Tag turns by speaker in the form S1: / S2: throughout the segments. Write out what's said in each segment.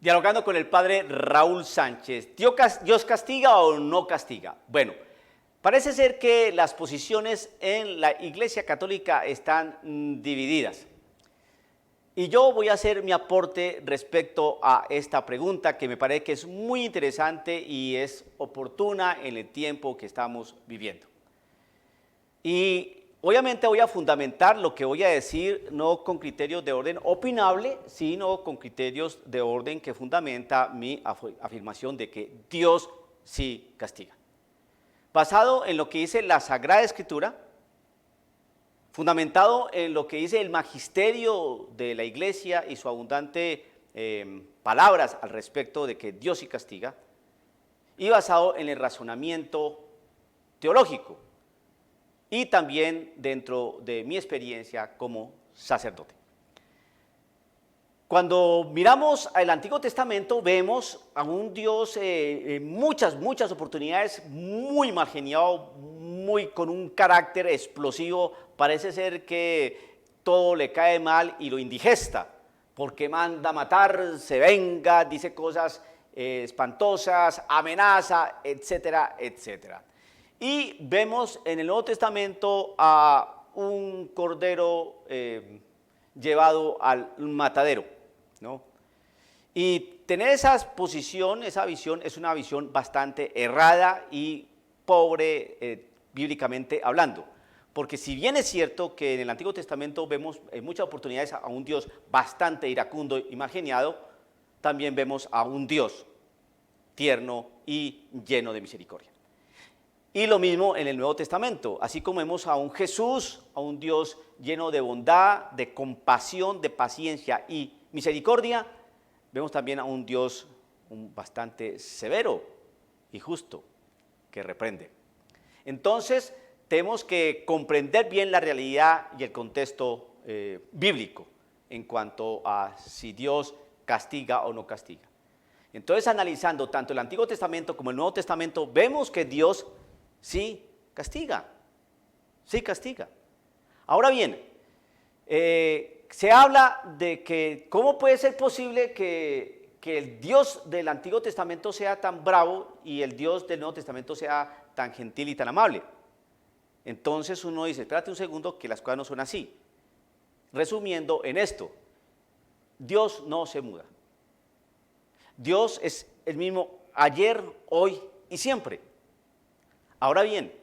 S1: Dialogando con el padre Raúl Sánchez. ¿Dios castiga o no castiga? Bueno, parece ser que las posiciones en la Iglesia Católica están divididas. Y yo voy a hacer mi aporte respecto a esta pregunta que me parece que es muy interesante y es oportuna en el tiempo que estamos viviendo. Y obviamente voy a fundamentar lo que voy a decir no con criterios de orden opinable, sino con criterios de orden que fundamenta mi afirmación de que Dios sí castiga. Basado en lo que dice la Sagrada Escritura, fundamentado en lo que dice el magisterio de la Iglesia y su abundante palabras al respecto de que Dios sí castiga, y basado en el razonamiento teológico, y también dentro de mi experiencia como sacerdote. Cuando miramos al Antiguo Testamento vemos a un Dios en muchas oportunidades muy mal geniado, con un carácter explosivo. Parece ser que todo le cae mal y lo indigesta, porque manda matar, se venga, dice cosas espantosas, amenaza, etcétera, etcétera. Y vemos en el Nuevo Testamento a un cordero llevado al matadero, ¿no? Y tener esa posición, esa visión, es una visión bastante errada y pobre bíblicamente hablando. Porque si bien es cierto que en el Antiguo Testamento vemos en muchas oportunidades a un Dios bastante iracundo y mal geniado, también vemos a un Dios tierno y lleno de misericordia. Y lo mismo en el Nuevo Testamento, así como vemos a un Jesús, a un Dios lleno de bondad, de compasión, de paciencia y misericordia, vemos también a un Dios bastante severo y justo, que reprende. Entonces, tenemos que comprender bien la realidad y el contexto bíblico en cuanto a si Dios castiga o no castiga. Entonces, analizando tanto el Antiguo Testamento como el Nuevo Testamento, vemos que Dios sí castiga, sí castiga. Ahora bien, se habla de que cómo puede ser posible que el Dios del Antiguo Testamento sea tan bravo y el Dios del Nuevo Testamento sea tan gentil y tan amable. Entonces uno dice, espérate un segundo, que las cosas no son así. Resumiendo en esto, Dios no se muda. Dios es el mismo ayer, hoy y siempre. Ahora bien,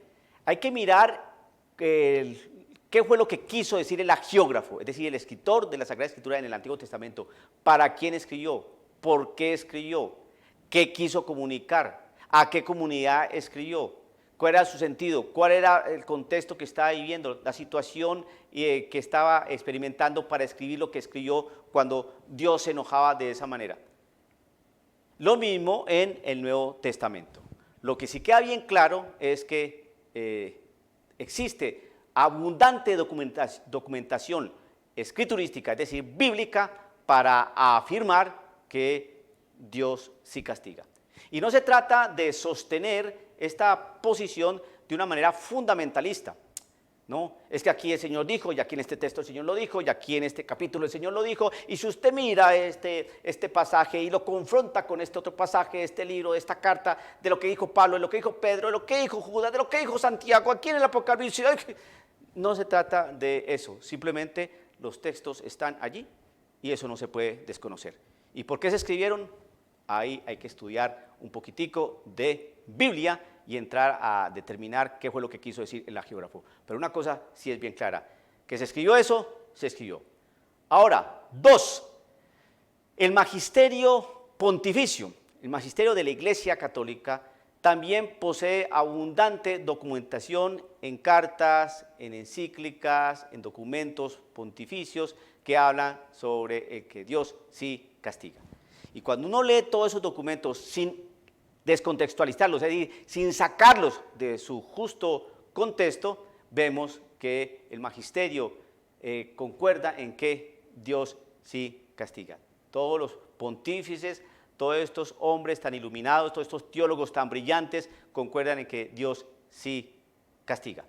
S1: hay que mirar qué fue lo que quiso decir el agiógrafo, es decir, el escritor de la Sagrada Escritura en el Antiguo Testamento. ¿Para quién escribió? ¿Por qué escribió? ¿Qué quiso comunicar? ¿A qué comunidad escribió? ¿Cuál era su sentido? ¿Cuál era el contexto que estaba viviendo? La situación que estaba experimentando para escribir lo que escribió cuando Dios se enojaba de esa manera. Lo mismo en el Nuevo Testamento. Lo que sí queda bien claro es que existe abundante documentación escriturística, es decir, bíblica, para afirmar que Dios sí castiga. Y no se trata de sostener esta posición de una manera fundamentalista, ¿no? Es que aquí el Señor dijo, y aquí en este texto el Señor lo dijo, y aquí en este capítulo el Señor lo dijo, y si usted mira este pasaje y lo confronta con este otro pasaje, este libro, esta carta, de lo que dijo Pablo, de lo que dijo Pedro, de lo que dijo Judas, de lo que dijo Santiago, aquí en el Apocalipsis, no se trata de eso, simplemente los textos están allí y eso no se puede desconocer. ¿Y por qué se escribieron? Ahí hay que estudiar un poquitico de Biblia y entrar a determinar qué fue lo que quiso decir el agiógrafo. Pero una cosa sí es bien clara, que se escribió eso, se escribió. Ahora, 2, el magisterio pontificio, el magisterio de la Iglesia Católica, también posee abundante documentación en cartas, en encíclicas, en documentos pontificios que hablan sobre el que Dios sí castiga. Y cuando uno lee todos esos documentos sin descontextualizarlos, es decir, sin sacarlos de su justo contexto, vemos que el magisterio concuerda en que Dios sí castiga. Todos los pontífices, todos estos hombres tan iluminados, todos estos teólogos tan brillantes, concuerdan en que Dios sí castiga.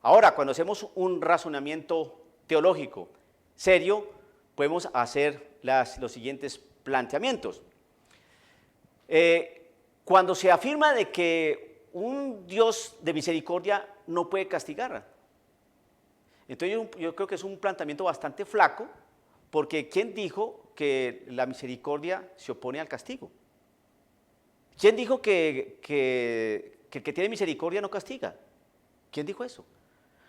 S1: Ahora, cuando hacemos un razonamiento teológico serio, podemos hacer los siguientes planteamientos. Cuando se afirma de que un Dios de misericordia no puede castigar. Entonces yo creo que es un planteamiento bastante flaco, porque ¿quién dijo que la misericordia se opone al castigo? ¿Quién dijo que el que tiene misericordia no castiga? ¿Quién dijo eso?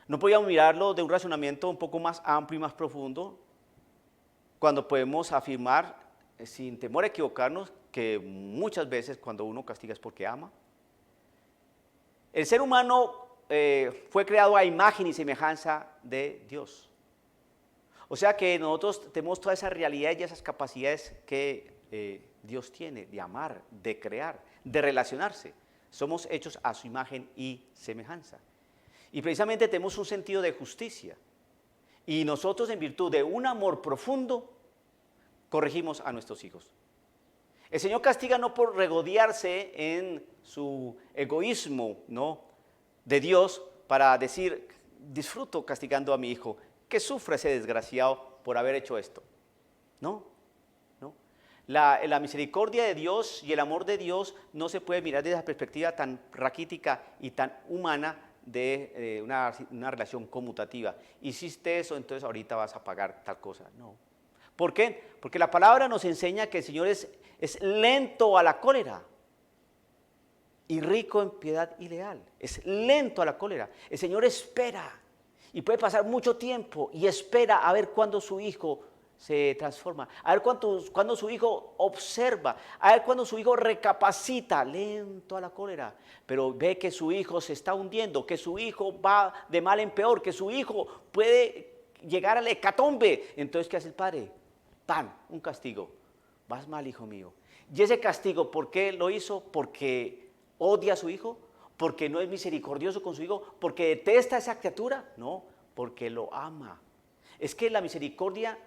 S1: No podíamos mirarlo de un razonamiento un poco más amplio y más profundo, cuando podemos afirmar, sin temor a equivocarnos, que muchas veces cuando uno castiga es porque ama. El ser humano fue creado a imagen y semejanza de Dios. O sea que nosotros tenemos toda esa realidad y esas capacidades que Dios tiene de amar, de crear, de relacionarse. Somos hechos a su imagen y semejanza. Y precisamente tenemos un sentido de justicia. Y nosotros, en virtud de un amor profundo, corregimos a nuestros hijos. El Señor castiga no por regodearse en su egoísmo, ¿no?, de Dios, para decir, disfruto castigando a mi hijo, que sufra ese desgraciado por haber hecho esto. No, no. La misericordia de Dios y el amor de Dios no se puede mirar desde esa perspectiva tan raquítica y tan humana de una relación conmutativa. Hiciste eso, entonces ahorita vas a pagar tal cosa. No. ¿Por qué? Porque la palabra nos enseña que el Señor es lento a la cólera y rico en piedad y leal. Es lento a la cólera. El Señor espera y puede pasar mucho tiempo y espera a ver cuándo su hijo se transforma, a ver cuándo su hijo observa, a ver cuándo su hijo recapacita, lento a la cólera, pero ve que su hijo se está hundiendo, que su hijo va de mal en peor, que su hijo puede llegar al hecatombe. Entonces, ¿qué hace el padre? ¡Pam! Un castigo. Vas mal, hijo mío. Y ese castigo, ¿por qué lo hizo? Porque odia a su hijo, porque no es misericordioso con su hijo, porque detesta a esa criatura. No, porque lo ama. Es que la misericordia,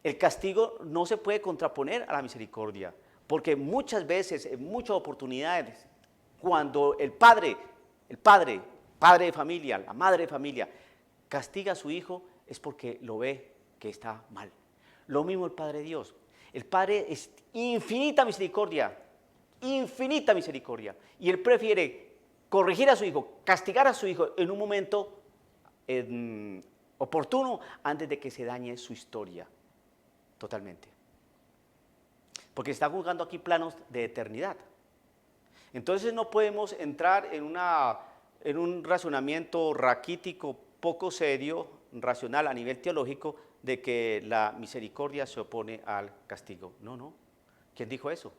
S1: el castigo no se puede contraponer a la misericordia, porque muchas veces, en muchas oportunidades, cuando el padre de familia, la madre de familia, castiga a su hijo, es porque lo ve que está mal. Lo mismo el Padre Dios. El Padre es infinita misericordia, y Él prefiere corregir a su hijo, castigar a su hijo en un momento oportuno antes de que se dañe su historia totalmente. Porque se está jugando aquí planos de eternidad. Entonces no podemos entrar en un razonamiento raquítico, poco serio, racional a nivel teológico, de que la misericordia se opone al castigo. No, no. ¿Quién dijo eso?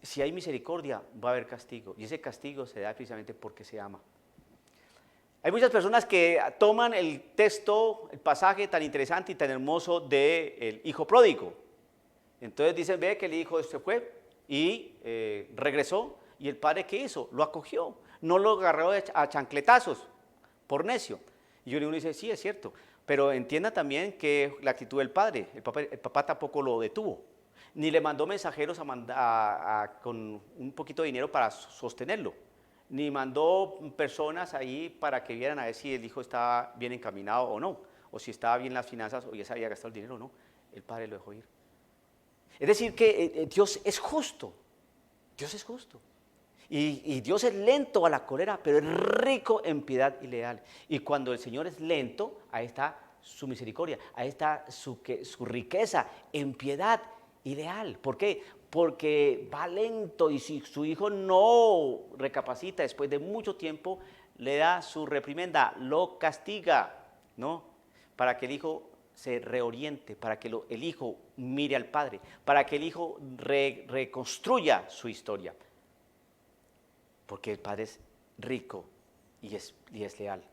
S1: Si hay misericordia, va a haber castigo. Y ese castigo se da precisamente porque se ama. Hay muchas personas que toman el texto, el pasaje tan interesante y tan hermoso del hijo pródigo. Entonces dicen, ve que el hijo se fue y regresó. ¿Y el padre qué hizo? Lo acogió. No lo agarró a chancletazos por necio. Y uno dice, sí, es cierto. Pero entienda también que la actitud del padre, el papá tampoco lo detuvo, ni le mandó mensajeros con un poquito de dinero para sostenerlo, ni mandó personas ahí para que vieran a ver si el hijo estaba bien encaminado o no, o si estaba bien las finanzas o ya se había gastado el dinero o no. El padre lo dejó ir. Es decir que Dios es justo, Dios es justo. Y Dios es lento a la cólera, pero es rico en piedad y leal. Y cuando el Señor es lento, ahí está su misericordia, ahí está su riqueza en piedad y leal. ¿Por qué? Porque va lento y si su hijo no recapacita después de mucho tiempo, le da su reprimenda, lo castiga, ¿no? Para que el hijo se reoriente, para que el hijo mire al padre, para que el hijo reconstruya su historia. Porque el Padre es rico y es leal,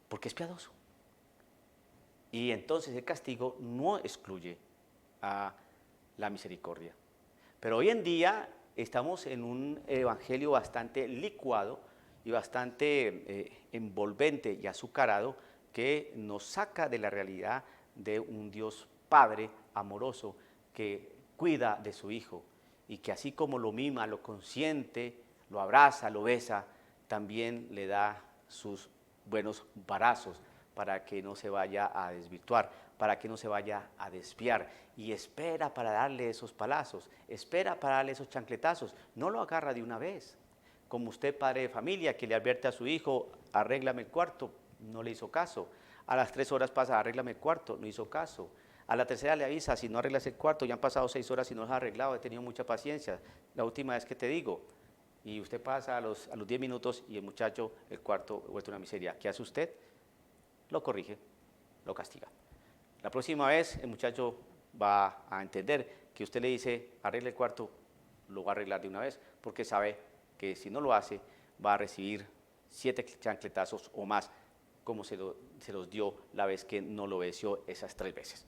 S1: porque es piadoso. Y entonces el castigo no excluye a la misericordia. Pero hoy en día estamos en un evangelio bastante licuado y bastante envolvente y azucarado, que nos saca de la realidad de un Dios Padre amoroso que cuida de su Hijo y que así como lo mima, lo consiente, lo abraza, lo besa, también le da sus buenos varazos para que no se vaya a desvirtuar, para que no se vaya a desviar, y espera para darle esos palazos, espera para darle esos chancletazos, no lo agarra de una vez. Como usted, padre de familia, que le advierte a su hijo, arréglame el cuarto, no le hizo caso. A las 3 horas pasa, arréglame el cuarto, no hizo caso. A la tercera le avisa, si no arreglas el cuarto, ya han pasado 6 horas y no lo has arreglado, he tenido mucha paciencia, la última vez que te digo. Y usted pasa a los 10 minutos y el muchacho, el cuarto, vuelve una miseria. ¿Qué hace usted? Lo corrige, lo castiga. La próxima vez el muchacho va a entender que usted le dice, arregle el cuarto, lo va a arreglar de una vez, porque sabe que si no lo hace, va a recibir 7 chancletazos o más, como se los dio la vez que no lo obedeció esas 3 veces.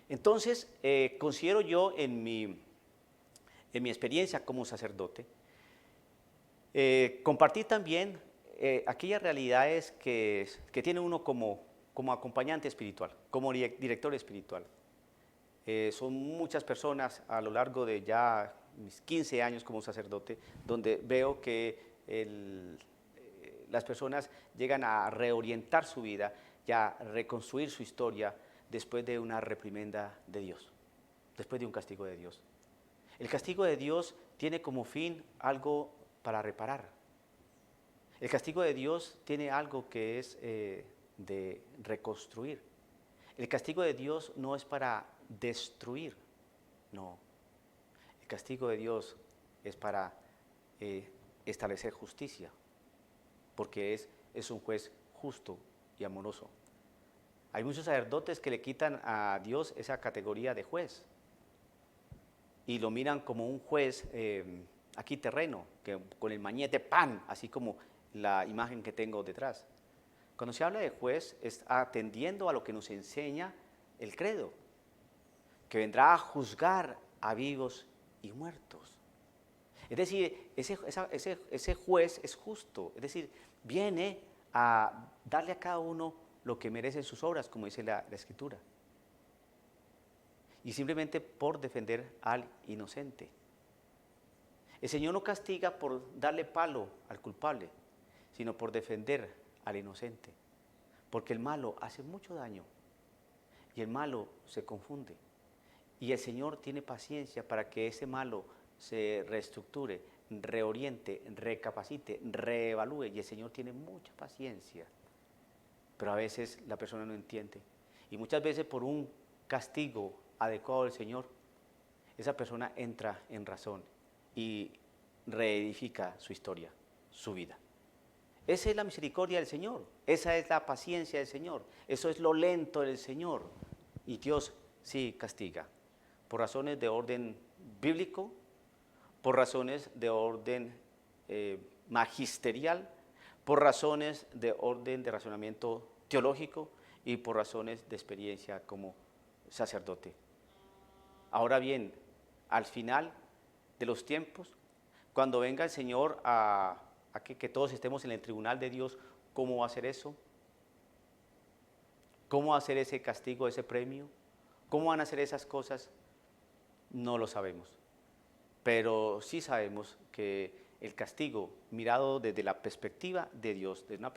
S1: Entonces, considero yo en mi experiencia como sacerdote, compartir también aquellas realidades que tiene uno como acompañante espiritual, como director espiritual. Son muchas personas a lo largo de ya mis 15 años como sacerdote, donde veo que las personas llegan a reorientar su vida y a reconstruir su historia después de una reprimenda de Dios, después de un castigo de Dios. El castigo de Dios tiene como fin algo para reparar. El castigo de Dios tiene algo que es de reconstruir. El castigo de Dios no es para destruir, no. El castigo de Dios es para establecer justicia, porque es un juez justo y amoroso. Hay muchos sacerdotes que le quitan a Dios esa categoría de juez y lo miran como un juez aquí terreno, que con el mañete pan, así como la imagen que tengo detrás. Cuando se habla de juez es atendiendo a lo que nos enseña el credo, que vendrá a juzgar a vivos y muertos. Es decir, ese juez es justo, es decir, viene a darle a cada uno lo que merecen sus obras, como dice la Escritura. Y simplemente por defender al inocente. El Señor no castiga por darle palo al culpable, sino por defender al inocente. Porque el malo hace mucho daño y el malo se confunde. Y el Señor tiene paciencia para que ese malo se reestructure, reoriente, recapacite, reevalúe. Y el Señor tiene mucha paciencia. Pero a veces la persona no entiende. Y muchas veces por un castigo adecuado del Señor, esa persona entra en razón y reedifica su historia, su vida. Esa es la misericordia del Señor, esa es la paciencia del Señor, eso es lo lento del Señor. Y Dios sí castiga, por razones de orden bíblico, por razones de orden magisterial, por razones de orden de razonamiento teológico y por razones de experiencia como sacerdote. Ahora bien, al final de los tiempos, cuando venga el Señor a que todos estemos en el tribunal de Dios, ¿cómo va a ser eso? ¿Cómo va a ser ese castigo, ese premio? ¿Cómo van a ser esas cosas? No lo sabemos. Pero sí sabemos que el castigo, mirado desde la perspectiva de Dios, desde una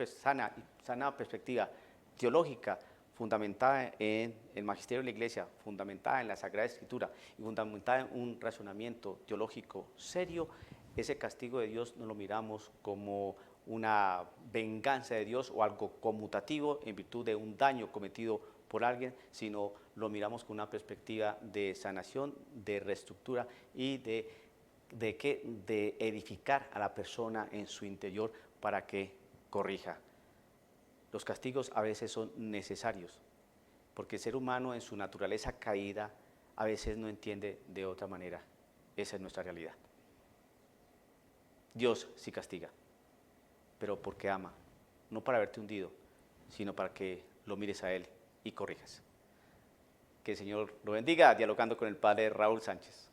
S1: sana perspectiva teológica, fundamentada en el magisterio de la Iglesia, fundamentada en la Sagrada Escritura y fundamentada en un razonamiento teológico serio, ese castigo de Dios no lo miramos como una venganza de Dios o algo conmutativo en virtud de un daño cometido por alguien, sino lo miramos con una perspectiva de sanación, de reestructura y de edificar a la persona en su interior para que corrija. Los castigos a veces son necesarios, porque el ser humano en su naturaleza caída a veces no entiende de otra manera. Esa es nuestra realidad. Dios sí castiga, pero porque ama, no para haberte hundido, sino para que lo mires a Él y corrijas. Que el Señor lo bendiga, dialogando con el Padre Raúl Sánchez.